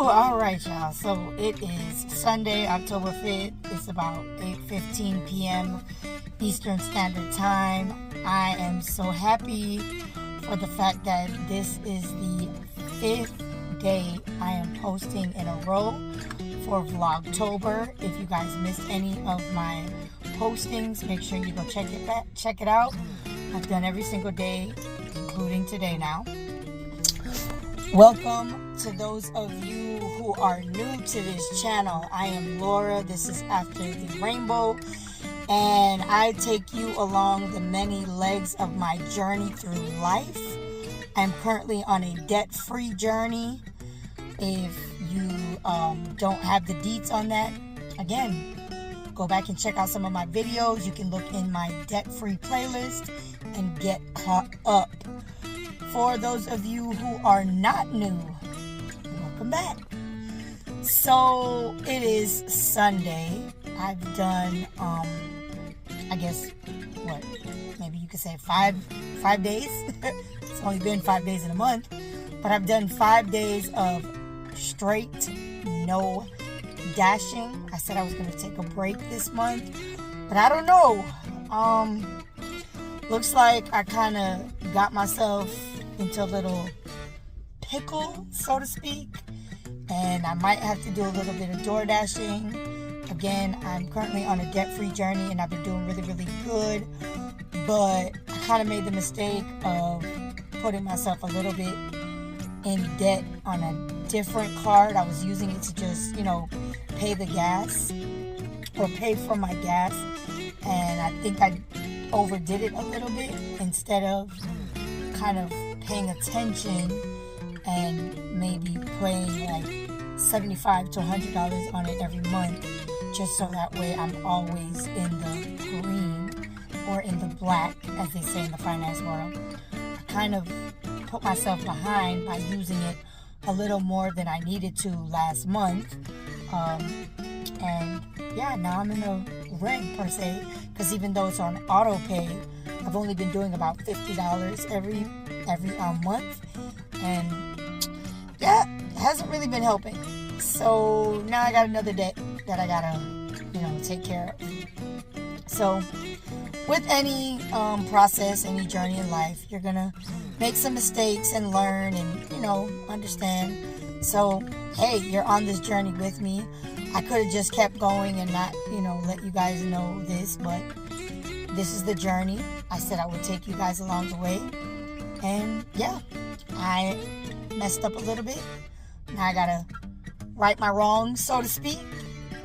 All right, y'all. So it is Sunday, October 5th. It's about 8:15 p.m. Eastern Standard Time. I am so happy for the fact that this is the 5th day I am posting in a row for Vlogtober. If you guys missed any of my postings, make sure you go check it out. I've done every single day, including today now. Welcome to those of you who are new to this channel. I am Laura. This is After the Rainbow, and I take you along the many legs of my journey through life. I'm currently on a debt-free journey. If you don't have the deets on that, again, go back and check out some of my videos. You can look in my debt-free playlist and get caught up. For those of you who are not new, welcome back. So it is Sunday. I've done, I guess, maybe you could say five days. It's only been 5 days in a month, but I've done 5 days of straight, no dashing. I said I was going to take a break this month, but I don't know. Looks like I kind of got myself into a little pickle, so to speak, and I might have to do a little bit of door dashing. Again, I'm currently on a debt-free journey and I've been doing really, really good, but I kind of made the mistake of putting myself a little bit in debt on a different card. I was using it to just, pay the gas or pay for my gas, and I think I overdid it a little bit instead of kind of paying attention and maybe paying like $75 to $100 on it every month, just so that way I'm always in the green or in the black, as they say in the finance world. I kind of put myself behind by using it a little more than I needed to last month, and yeah, now I'm in the red per se, because even though it's on auto pay, I've only been doing about $50 every month, and yeah, it hasn't really been helping. So now I got another debt that I gotta, take care of. So with any process, any journey in life, you're gonna make some mistakes and learn and, understand. So, hey, you're on this journey with me. I could have just kept going and not, let you guys know this, but this is the journey. I said I would take you guys along the way. And yeah, I messed up a little bit. Now I gotta right my wrongs, so to speak.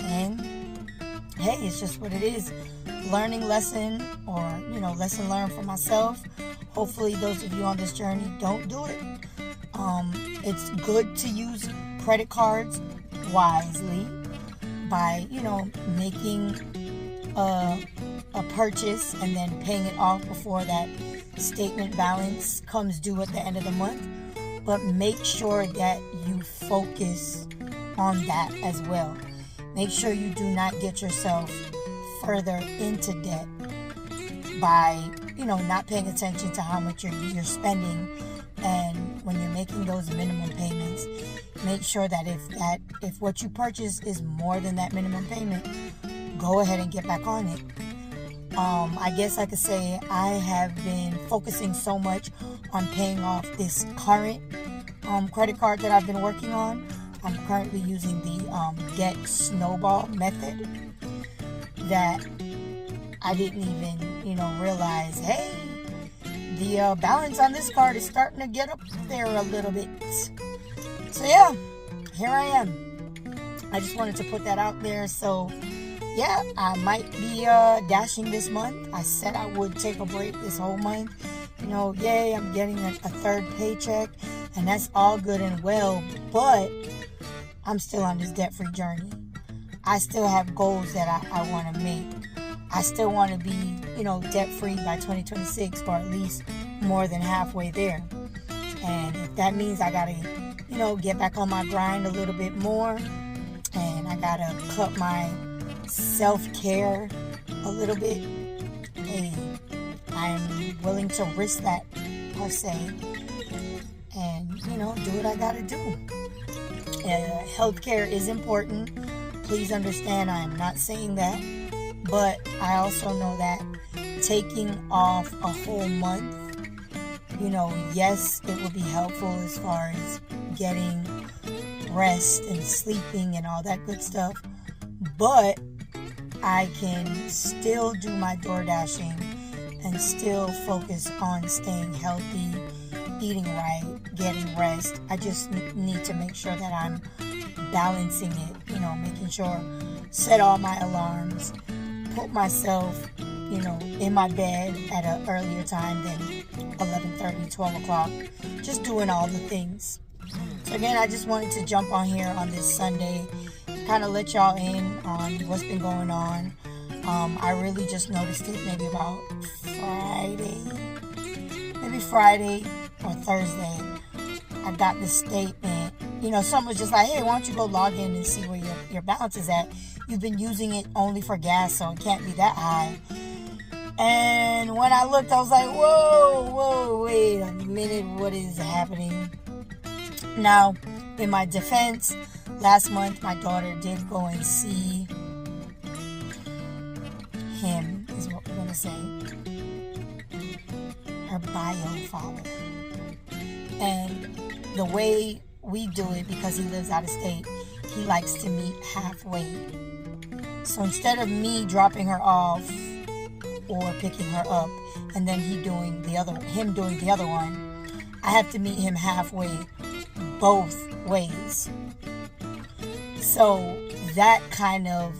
And hey, it's just what it is. Learning lesson, or lesson learned for myself. Hopefully those of you on this journey don't do it. It's good to use credit cards wisely by making a purchase and then paying it off before that statement balance comes due at the end of the month. But make sure that you focus on that as well. Make sure you do not get yourself further into debt by not paying attention to how much you're spending. And when you're making those minimum payments, make sure that if what you purchase is more than that minimum payment, go ahead and get back on it. I guess I could say I have been focusing so much on paying off this current credit card that I've been working on. I'm currently using the debt snowball method that I didn't even, realize, hey, the balance on this card is starting to get up there a little bit. So yeah, here I am. I just wanted to put that out there. So yeah, I might be dashing this month. I said I would take a break this whole month. Yay, I'm getting a third paycheck, and that's all good and well, but I'm still on this debt-free journey. I still have goals that I want to make. I still want to be, debt-free by 2026, or at least more than halfway there. And if that means I got to, get back on my grind a little bit more, and I got to cut my self-care a little bit, hey, I'm willing to risk that, per se, and, do what I got to do. Healthcare is important. Please understand, I am not saying that. But I also know that taking off a whole month, yes, it will be helpful as far as getting rest and sleeping and all that good stuff. But I can still do my door dashing and still focus on staying healthy, eating right, getting rest. I just need to make sure that I'm balancing it, making sure, set all my alarms, put myself, in my bed at an earlier time than 11:30, 12 o'clock, just doing all the things. So again, I just wanted to jump on here on this Sunday, kind of let y'all in on what's been going on. I really just noticed it maybe about Friday or Thursday. I got this statement. Someone was just like, hey, why don't you go log in and see where your balance is at? You've been using it only for gas, so it can't be that high. And when I looked, I was like, whoa, wait a minute, what is happening? Now, in my defense, last month my daughter did go and see him, is what we're going to say, her bio father. And the way we do it, because he lives out of state, he likes to meet halfway. So instead of me dropping her off or picking her up and then him doing the other one, I have to meet him halfway both ways. So that kind of,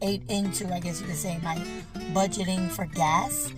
ate into, I guess you could say, my budgeting for gas.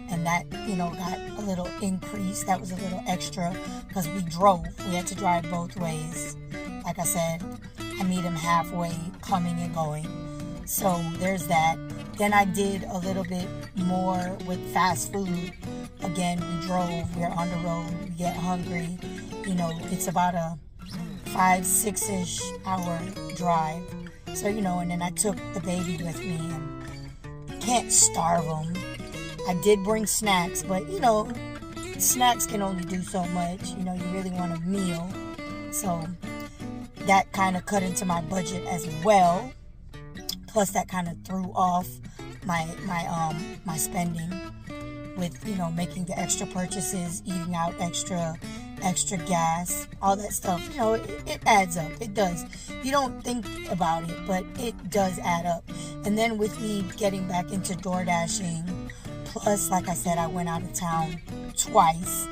And that, got a little increase. That was a little extra because we drove. We had to drive both ways. Like I said, I meet him halfway, coming and going. So there's that. Then I did a little bit more with fast food. Again, we drove. We're on the road. We get hungry. It's about a 5-6-ish hour drive. So, and then I took the baby with me, and can't starve him. I did bring snacks, but snacks can only do so much. You really want a meal. So that kind of cut into my budget as well. Plus that kind of threw off my spending with, making the extra purchases, eating out extra gas, all that stuff. It adds up. It does. You don't think about it, but it does add up. And then with me getting back into door dashing, plus, like I said, I went out of town twice.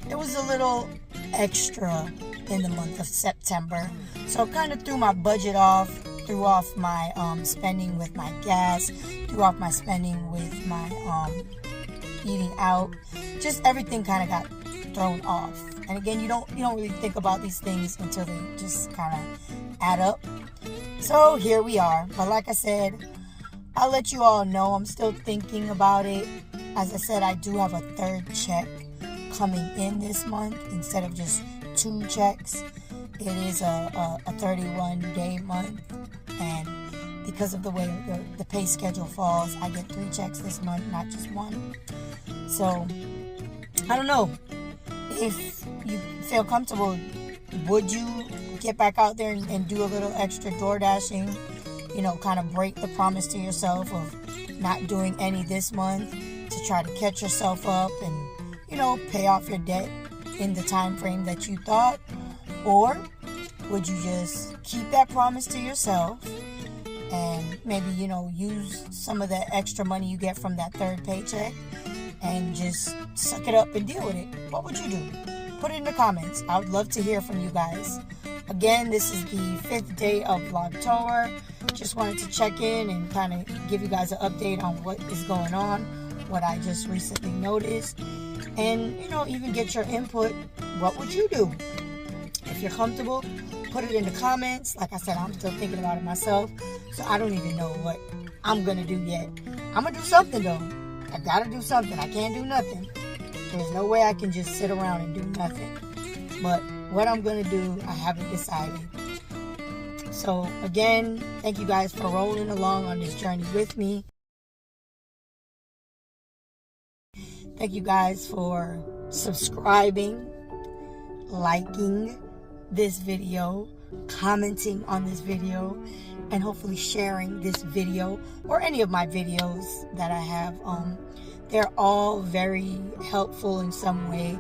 It was a little extra in the month of September. So it kind of threw my budget off, threw off my spending with my gas, threw off my spending with my eating out. Just everything kind of got thrown off. And again, you don't really think about these things until they just kind of add up. So here we are. But like I said, I'll let you all know I'm still thinking about it. As I said, I do have a third check coming in this month instead of just 2 checks. It is a 31-day month, and because of the way the pay schedule falls, I get 3 checks this month, not just 1. So I don't know if you feel comfortable. Would you get back out there and do a little extra door dashing? Kind of break the promise to yourself of not doing any this month to try to catch yourself up and, pay off your debt in the time frame that you thought? Or would you just keep that promise to yourself and maybe, use some of the extra money you get from that third paycheck and just suck it up and deal with it? What would you do? Put it in the comments. I would love to hear from you guys. Again, this is the 5th day of Vlogtober. Just wanted to check in and kind of give you guys an update on what is going on, what I just recently noticed, and, even get your input. What would you do? If you're comfortable, put it in the comments. Like I said, I'm still thinking about it myself, so I don't even know what I'm going to do yet. I'm going to do something, though. I got to do something. I can't do nothing. There's no way I can just sit around and do nothing. But what I'm going to do, I haven't decided. So, again, thank you guys for rolling along on this journey with me. Thank you guys for subscribing, liking, this video, commenting on this video, and hopefully sharing this video or any of my videos that I have. They're all very helpful in some way.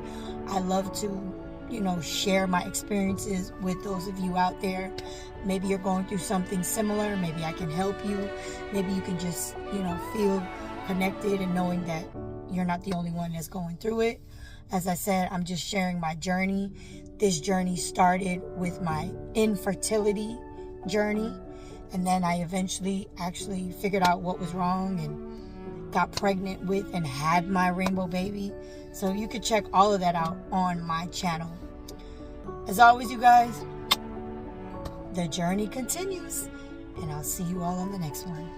I love to, share my experiences with those of you out there. Maybe you're going through something similar. Maybe I can help you. Maybe you can just, feel connected and knowing that you're not the only one that's going through it. As I said, I'm just sharing my journey. This journey started with my infertility journey, and then I eventually actually figured out what was wrong and got pregnant with and had my rainbow baby. So you can check all of that out on my channel. As always, you guys, the journey continues, and I'll see you all on the next one.